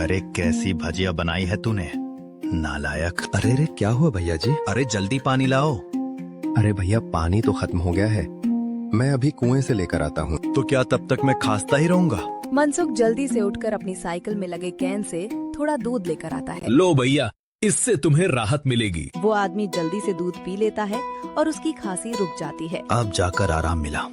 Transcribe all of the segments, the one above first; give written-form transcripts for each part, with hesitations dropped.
अरे कैसी भजिया बनाई है तूने, नालायक। अरे रे क्या हुआ भैया जी? अरे जल्दी पानी लाओ। अरे भैया पानी तो खत्म हो गया है, मैं अभी कुएं से लेकर आता हूँ। तो क्या तब तक मैं खांसता ही रहूंगा? मनसुख जल्दी से उठकर अपनी साइकिल में लगे कैन से थोड़ा दूध लेकर आता है। लो भैया, इससे तुम्हें राहत मिलेगी। वो आदमी जल्दी से दूध पी लेता है और उसकी खांसी रुक जाती है। अब जाकर आराम मिला,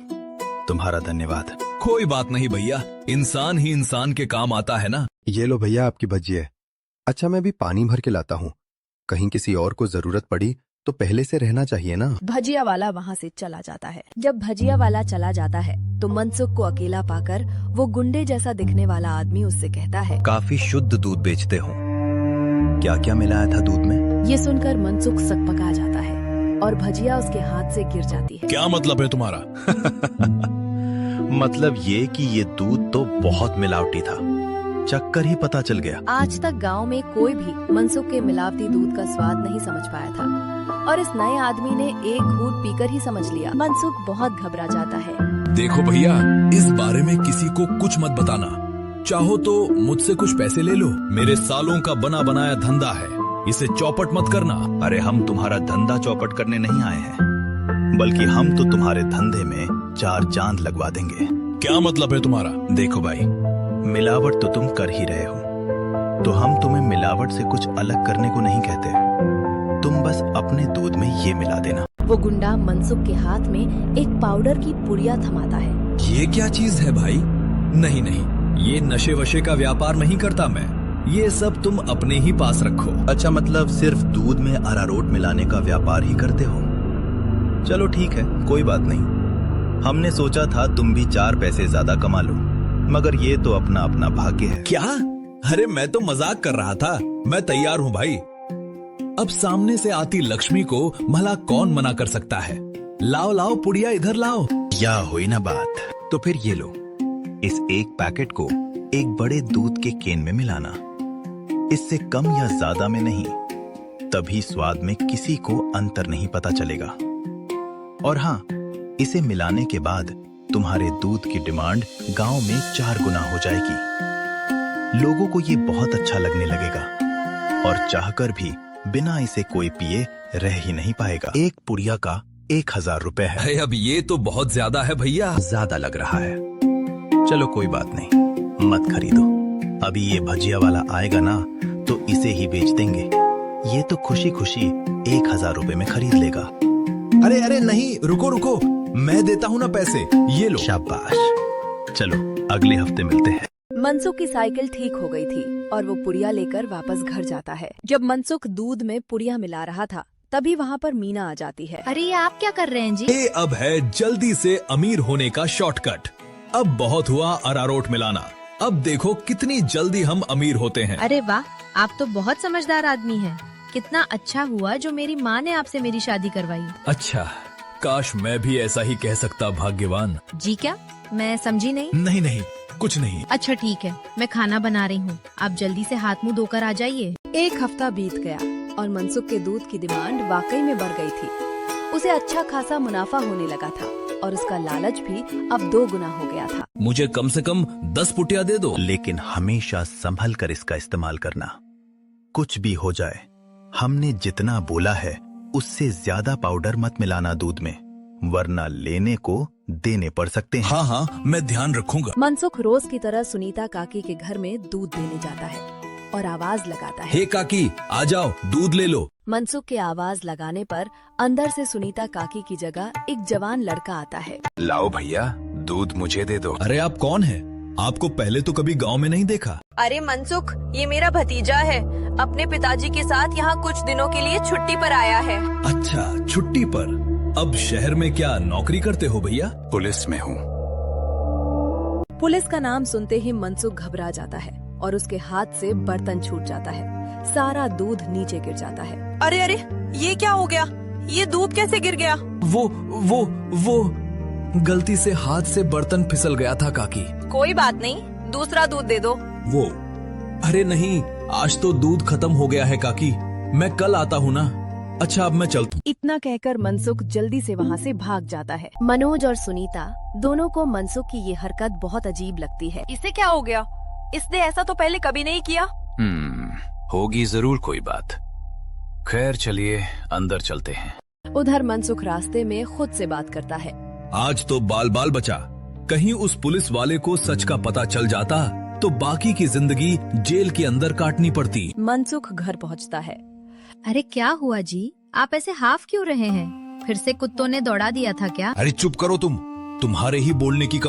तुम्हारा धन्यवाद। कोई बात नहीं भैया, इंसान ही इंसान के काम आता है ना। ये लो भैया आपकी भजिया। अच्छा मैं भी पानी भर के लाता हूँ, कहीं किसी और को जरूरत पड़ी तो पहले से रहना चाहिए ना। भजिया वाला वहाँ से चला जाता है। जब भजिया वाला चला जाता है तो मनसुख को अकेला पाकर वो गुंडे जैसा दिखने वाला आदमी उससे कहता है, काफी शुद्ध दूध बेचते हो, क्या क्या मिलाया था दूध में? ये सुनकर मनसुख सकपका जाता है और भजिया उसके हाथ से गिर जाती है। क्या मतलब है तुम्हारा? मतलब ये कि ये दूध तो बहुत मिलावटी था, चक्कर ही पता चल गया। आज तक गांव में कोई भी मनसुख के मिलावटी दूध का स्वाद नहीं समझ पाया था और इस नए आदमी ने एक घूंट पीकर ही समझ लिया। मनसुख बहुत घबरा जाता है। देखो भैया, इस बारे में किसी को कुछ मत बताना, चाहो तो मुझसे कुछ पैसे ले लो, मेरे सालों का बना बनाया धंधा है, इसे चौपट मत करना। अरे हम तुम्हारा धंधा चौपट करने नहीं आए हैं, बल्कि हम तो तुम्हारे धंधे में 4 चांद लगवा देंगे। क्या मतलब है तुम्हारा? देखो भाई, मिलावट तो तुम कर ही रहे हो, तो हम तुम्हें मिलावट से कुछ अलग करने को नहीं कहते, तुम बस अपने दूध में ये मिला देना। वो गुंडा मनसुख के हाथ में एक पाउडर की पुड़िया थमाता है। ये क्या चीज है भाई? नहीं नहीं, ये नशे वशे का व्यापार नहीं करता मैं, ये सब तुम अपने ही पास रखो। अच्छा मतलब सिर्फ दूध में अरारोट मिलाने का व्यापार ही करते हो? चलो ठीक है, कोई बात नहीं। हमने सोचा था तुम भी 4 पैसे ज्यादा कमा लो, मगर ये तो अपना अपना भाग्य है। क्या? अरे मैं तो मजाक कर रहा था, मैं तैयार हूँ भाई। अब सामने से आती लक्ष्मी को भला कौन मना कर सकता है? लाओ लाओ पुड़िया इधर लाओ। या हुई ना बात, तो फिर ये लो, इस एक पैकेट को एक बड़े दूध के केन में मिलाना, इससे कम या ज्यादा में नहीं, तभी स्वाद में किसी को अंतर नहीं पता चलेगा। और हाँ, इसे मिलाने के बाद तुम्हारे दूध की डिमांड गांव में 4 गुना हो जाएगी। लोगों को ये बहुत अच्छा लगने लगेगा और चाहकर भी बिना इसे कोई पिए रह ही नहीं पाएगा। एक पुड़िया का 1000 रुपए है। अरे अब ये तो बहुत ज्यादा है भैया। ज्यादा लग रहा है, चलो कोई बात नहीं, मत खरीदो। अभी ये भजिया वाला आएगा ना तो इसे ही बेच देंगे, ये तो खुशी खुशी 1000 रुपए में खरीद लेगा। अरे अरे नहीं, रुको रुको, मैं देता हूँ ना पैसे, ये लो। शाबाश, चलो अगले हफ्ते मिलते हैं। मनसुख की साइकिल ठीक हो गई थी और वो पुड़िया लेकर वापस घर जाता है। जब मनसुख दूध में पुड़िया मिला रहा था तभी वहाँ पर मीना आ जाती है। अरे ये आप क्या कर रहे हैं जी? ये अब है जल्दी से अमीर होने का शॉर्टकट। अब बहुत हुआ अरारोट मिलाना, अब देखो कितनी जल्दी हम अमीर होते हैं। अरे वाह, आप तो बहुत समझदार आदमी हैं। कितना अच्छा हुआ जो मेरी माँ ने आपसे मेरी शादी करवाई। अच्छा, काश मैं भी ऐसा ही कह सकता, भाग्यवान। जी क्या? मैं समझी नहीं। नहीं नहीं, कुछ नहीं। अच्छा ठीक है, मैं खाना बना रही हूँ, आप जल्दी से हाथ मुंह धोकर आ जाइए। एक हफ्ता बीत गया और मनसुख के दूध की डिमांड वाकई में बढ़ गई थी। उसे अच्छा खासा मुनाफा होने लगा था और उसका लालच भी अब 2 गुना हो गया था। मुझे कम से कम 10 पुटिया दे दो। लेकिन हमेशा संभल कर इसका इस्तेमाल करना। कुछ भी हो जाए, हमने जितना बोला है उससे ज्यादा पाउडर मत मिलाना दूध में, वरना लेने को देने पड़ सकते हैं। हाँ हाँ, मैं ध्यान रखूंगा। मनसुख रोज की तरह सुनीता काकी के घर में दूध देने जाता है और आवाज लगाता है, हे काकी आ जाओ, दूध ले लो। मनसुख के आवाज लगाने पर अंदर से सुनीता काकी की जगह एक जवान लड़का आता है। लाओ भैया, दूध मुझे दे दो। अरे आप कौन है? आपको पहले तो कभी गांव में नहीं देखा। अरे मनसुख, ये मेरा भतीजा है, अपने पिताजी के साथ यहाँ कुछ दिनों के लिए छुट्टी पर आया है। अच्छा, छुट्टी पर? अब शहर में क्या नौकरी करते हो भैया? पुलिस में हूँ। पुलिस का नाम सुनते ही मनसुख घबरा जाता है और उसके हाथ से बर्तन छूट जाता है, सारा दूध नीचे गिर जाता है। अरे अरे, ये क्या हो गया? ये दूध कैसे गिर गया? वो गलती से हाथ से बर्तन फिसल गया था काकी। कोई बात नहीं, दूसरा दूध दे दो। वो, अरे नहीं, आज तो दूध खत्म हो गया है काकी, मैं कल आता हूँ ना। अच्छा अब मैं चलता हूँ। इतना कहकर मनसुख जल्दी से वहाँ से भाग जाता है। मनोज और सुनीता दोनों को मनसुख की ये हरकत बहुत अजीब लगती है। इसे क्या हो गया? इसने ऐसा तो पहले कभी नहीं किया। होगी जरूर कोई बात। खैर चलिए अंदर चलते हैं। उधर मनसुख रास्ते में खुद से बात करता है। आज तो बाल बाल बचा, कहीं उस पुलिस वाले को सच का पता चल जाता तो बाकी की जिंदगी जेल के अंदर काटनी पड़ती। मनसुख घर पहुंचता है। अरे क्या हुआ जी, आप ऐसे हाफ क्यों रहे हैं? फिर से कुत्तों ने दौड़ा दिया था क्या? अरे चुप करो तुम, तुम्हारे ही बोलने की कमी